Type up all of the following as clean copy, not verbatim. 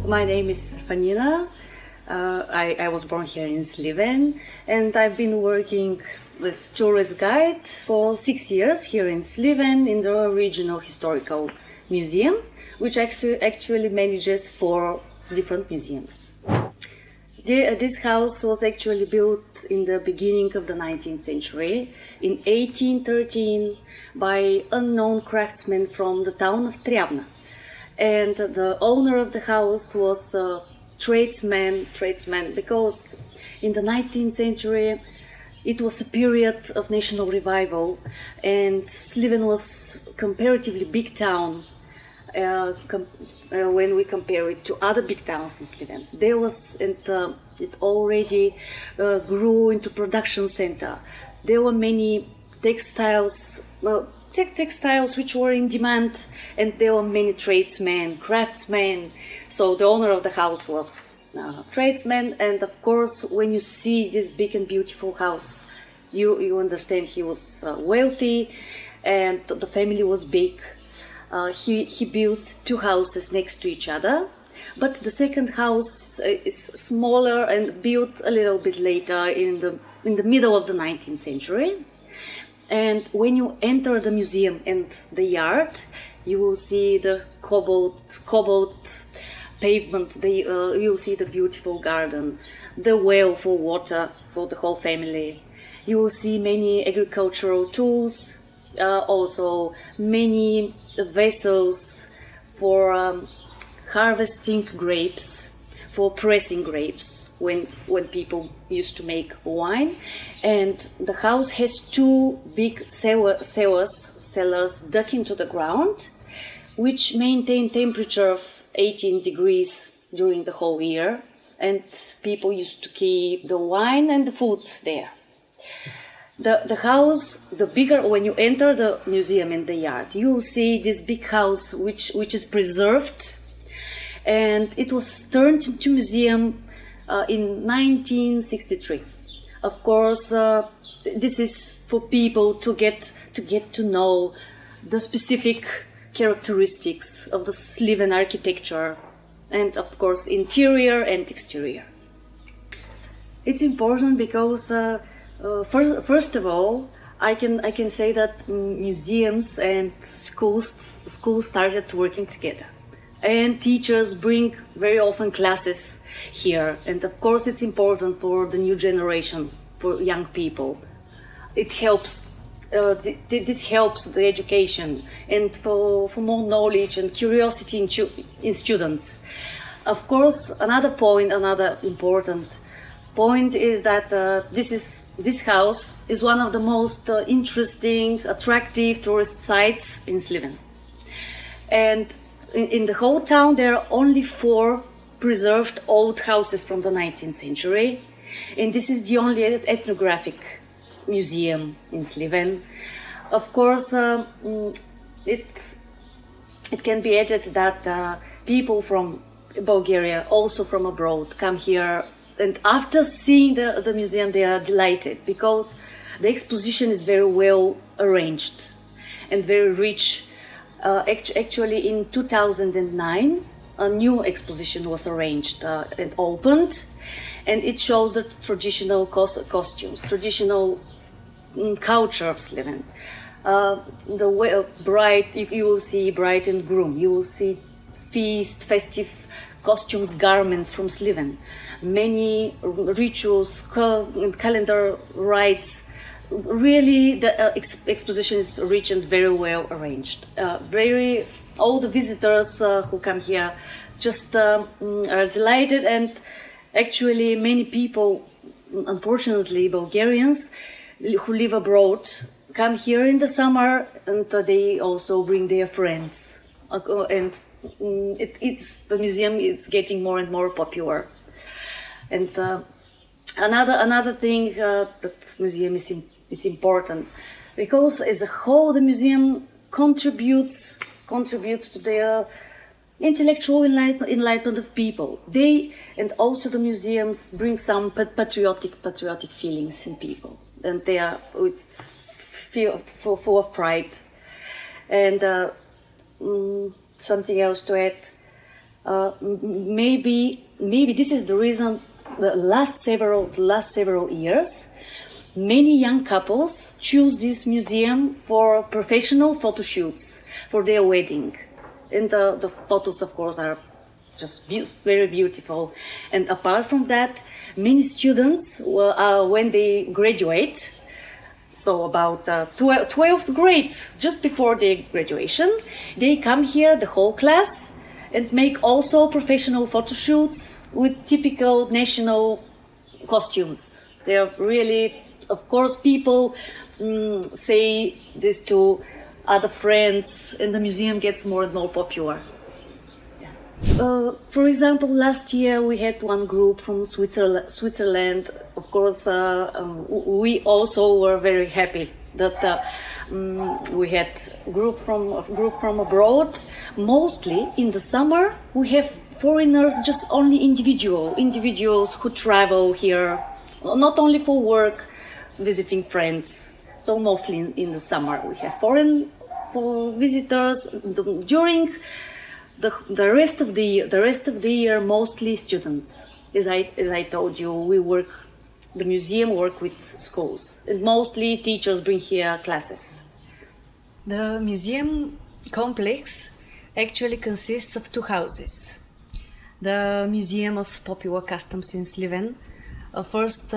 My name is Fanina. I was born here in Sliven, and I've been working with tourist guide for 6 years here in Sliven in the Regional Historical Museum, which actually manages 4 different museums. This house was actually built in the beginning of the 19th century, in 1813, by unknown craftsmen from the town of Treabna. And the owner of the house was a tradesman, because in the 19th century it was a period of national revival, and Sliven was a comparatively big town when we compare it to other big towns in Sliven. There was, it already grew into production center. There were many textiles, textiles which were in demand, and there were many tradesmen, craftsmen. So the owner of the house was a tradesman, and of course when you see this big and beautiful house, you understand he was wealthy, and the family was big. He built 2 houses next to each other, but the second house is smaller and built a little bit later in the middle of the 19th century. And when you enter the museum and the yard, you will see the cobbled pavement, you will see the beautiful garden, the well for water for the whole family. You will see many agricultural tools, also many vessels for harvesting grapes, for pressing grapes when people used to make wine. And the house has 2 big cellars dug into the ground, which maintain temperature of 18 degrees during the whole year, and people used to keep the wine and the food there. The house, the bigger, when you enter the museum in the yard, you will see this big house which is preserved, and it was turned into museum in 1963. Of course, this is for people to get to know the specific characteristics of the Sliven architecture, and of course interior and exterior. It's important because first of all, I can say that museums and schools started working together, and teachers bring very often classes here, and of course it's important for the new generation, for young people. It helps. This helps the education and for more knowledge and curiosity in students. Of course, another important point is that this house is one of the most interesting, attractive tourist sites in Sliven. And in the whole town there are only 4 preserved old houses from the 19th century, and this is the only ethnographic museum in Sliven. Of course, it can be added that people from Bulgaria, also from abroad, come here, and after seeing the museum they are delighted, because the exposition is very well arranged and very rich. Actually in 2009 a new exposition was arranged and opened, and it shows the traditional costumes, traditional culture of Sliven. The way bride, you will see bride and groom, you will see festive costumes, garments from Sliven, many rituals, calendar rites. Really, the exposition is rich and very well arranged. All the visitors who come here just are delighted, and actually many people, unfortunately Bulgarians who live abroad, come here in the summer, and they also bring their friends. And the museum is getting more and more popular. And another thing that museum is important, because as a whole the museum contributes to the intellectual enlightenment of people. And also the museums bring some patriotic feelings in people, and they are full of pride. And something else to add, Maybe this is the reason. The last several years, many young couples choose this museum for professional photo shoots for their wedding, and the photos, of course, are just very beautiful. And apart from that, many students, when they graduate, so about 12th grade, just before their graduation, they come here, the whole class, and make also professional photo shoots with typical national costumes. They are really, of course, people say this to other friends, and the museum gets more and more popular. For example, last year we had one group from Switzerland. Of course, we also were very happy that we had a group from abroad. Mostly in the summer we have foreigners, just only individuals who travel here, not only for work, visiting friends. So mostly in the summer we have foreign visitors. During the rest of the year, mostly students. As I told you, the museum work with schools, and mostly teachers bring here classes. The museum complex actually consists of two houses. The Museum of Popular Customs in Sliven. The first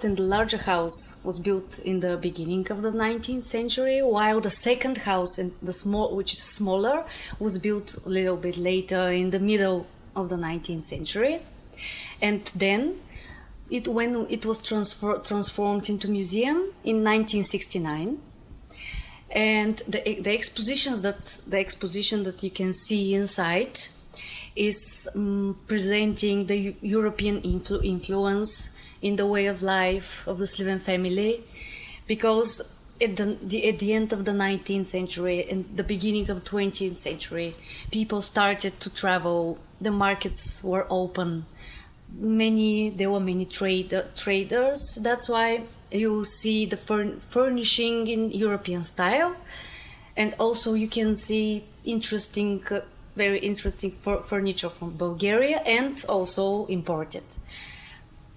and the larger house was built in the beginning of the 19th century, while the second house, and which is smaller, was built a little bit later, in the middle of the 19th century. And then, when it was transformed into museum in 1969, and the exposition that you can see inside is presenting the European influence in the way of life of the Sliven family, because at the end of the 19th century and the beginning of the 20th century, people started to travel, the markets were open, there were many traders. That's why you see the furnishing in European style, and also you can see very interesting furniture from Bulgaria, and also imported.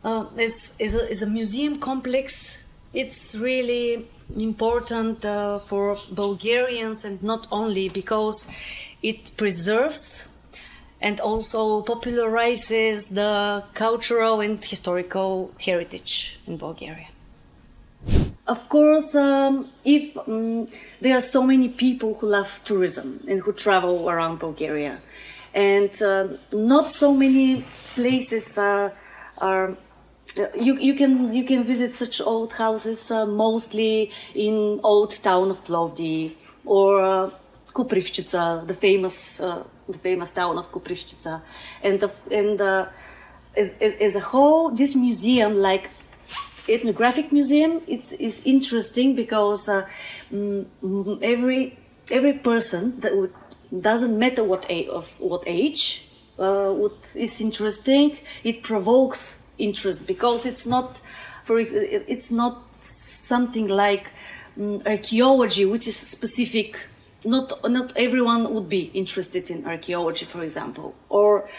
As a museum complex, it's really important for Bulgarians, and not only because it preserves and also popularizes the cultural and historical heritage in Bulgaria. Of course, if there are so many people who love tourism and who travel around Bulgaria, and not so many places you can visit such old houses, mostly in old town of Plovdiv or Kuprivčica, the famous town of Kuprivčica, and as a whole, this museum, like ethnographic museum, is interesting because every person doesn't matter what age, what is interesting, it provokes interest, because it's not something like archaeology, which is specific. Not everyone would be interested in archaeology, for example, or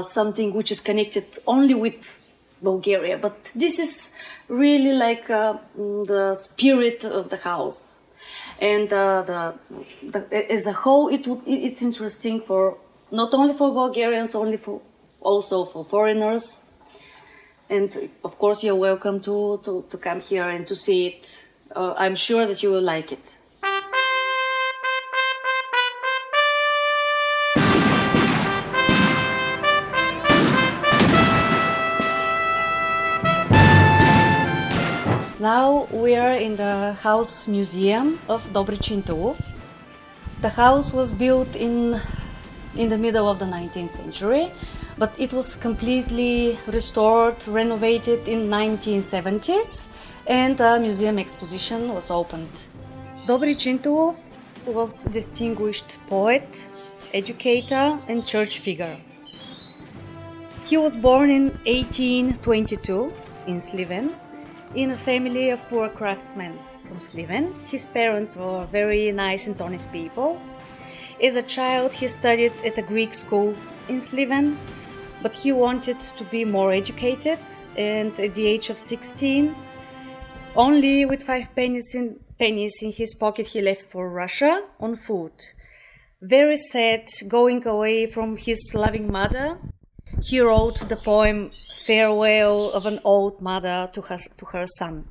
something which is connected only with Bulgaria. But this is really like the spirit of the house, and as a whole, it's interesting for not only for Bulgarians, also for foreigners. And of course, you're welcome to come here and to see it. I'm sure that you will like it. Now we are in the house museum of Dobri Chintulov. The house was built in the middle of the 19th century, but it was completely restored, renovated in 1970s, and a museum exposition was opened. Dobri Chintulov was a distinguished poet, educator, and church figure. He was born in 1822 in Sliven, in a family of poor craftsmen from Sliven. His parents were very nice and honest people. As a child, he studied at a Greek school in Sliven, but he wanted to be more educated, and at the age of 16, only with 5 pennies in his pocket, he left for Russia on foot. Very sad, going away from his loving mother, he wrote the poem Farewell of an Old Mother to her son.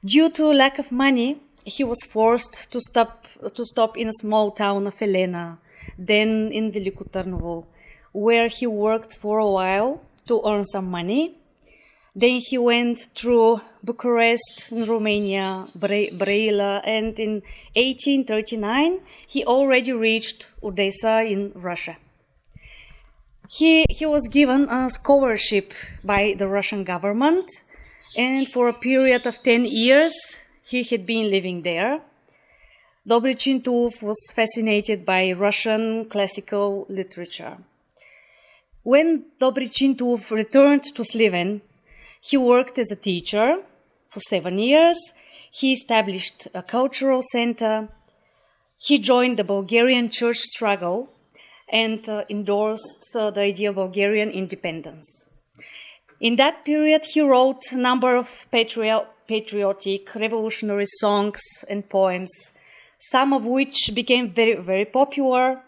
Due to lack of money, he was forced to stop in a small town of Elena, then in Veliko Tarnovo, where he worked for a while to earn some money. Then he went through Bucharest in Romania, Brăila, and in 1839 he already reached Odessa in Russia. He was given a scholarship by the Russian government, and for a period of 10 years he had been living there. Dobri Chintulov was fascinated by Russian classical literature. When Dobri Chintulov returned to Sliven, he worked as a teacher for 7 years. He established a cultural center. He joined the Bulgarian church struggle and endorsed the idea of Bulgarian independence. In that period, he wrote a number of patriotic, revolutionary songs and poems, some of which became very, very popular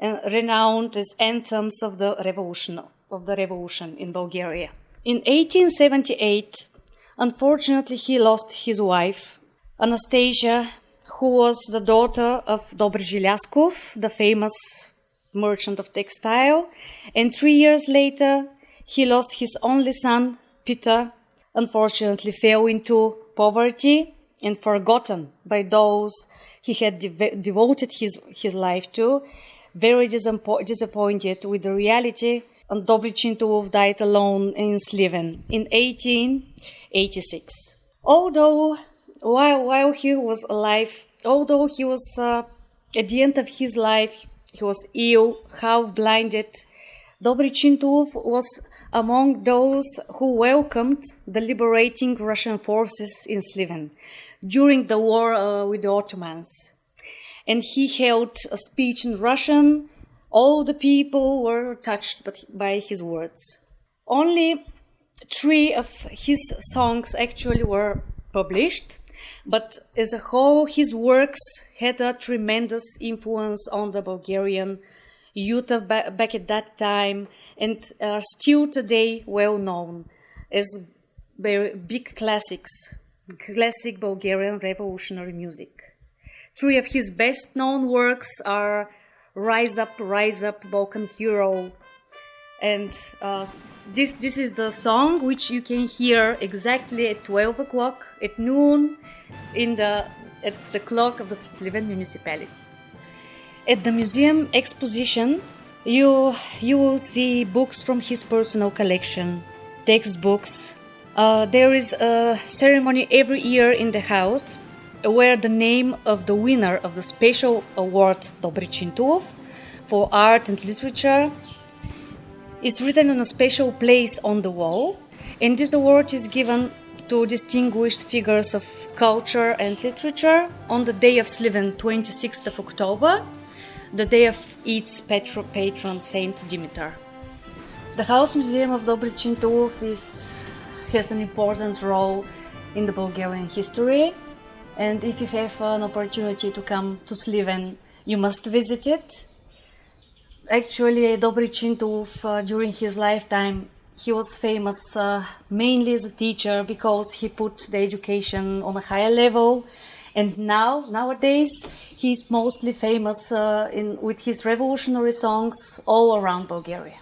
and renowned as anthems of the revolution in Bulgaria. In 1878, unfortunately, he lost his wife, Anastasia, who was the daughter of Dobri Zhilyaskov, the famous merchant of textile, and 3 years later, he lost his only son, Peter, unfortunately fell into poverty and forgotten by those he had devoted his life to, very disappointed with the reality, and Dobri Chintulov died alone in Sliven in 1886. Although, while he was alive, although he was at the end of his life, he was ill, half-blinded, Dobri Chintulov was among those who welcomed the liberating Russian forces in Sliven during the war with the Ottomans. And he held a speech in Russian. All the people were touched by his words. Only 3 of his songs actually were published, but as a whole, his works had a tremendous influence on the Bulgarian youth back at that time, and are still today well known as very big classic Bulgarian revolutionary music. 3 of his best known works are Rise Up, Balkan Hero, and this is the song which you can hear exactly at 12 o'clock at noon at the clock of the Sliven municipality. At the museum exposition, you will see books from his personal collection, textbooks. There is a ceremony every year in the house where the name of the winner of the special award Dobri Chintulov for art and literature is written on a special place on the wall, and this award is given to distinguished figures of culture and literature on the day of Sliven, 26th of October, the day of its patron Saint Dimitar. The House Museum of Dobri Chintulov has an important role in the Bulgarian history, and if you have an opportunity to come to Sliven, you must visit it. Actually, Dobri Chintulov, during his lifetime, he was famous mainly as a teacher because he put the education on a higher level, and nowadays he's mostly famous with his revolutionary songs all around Bulgaria.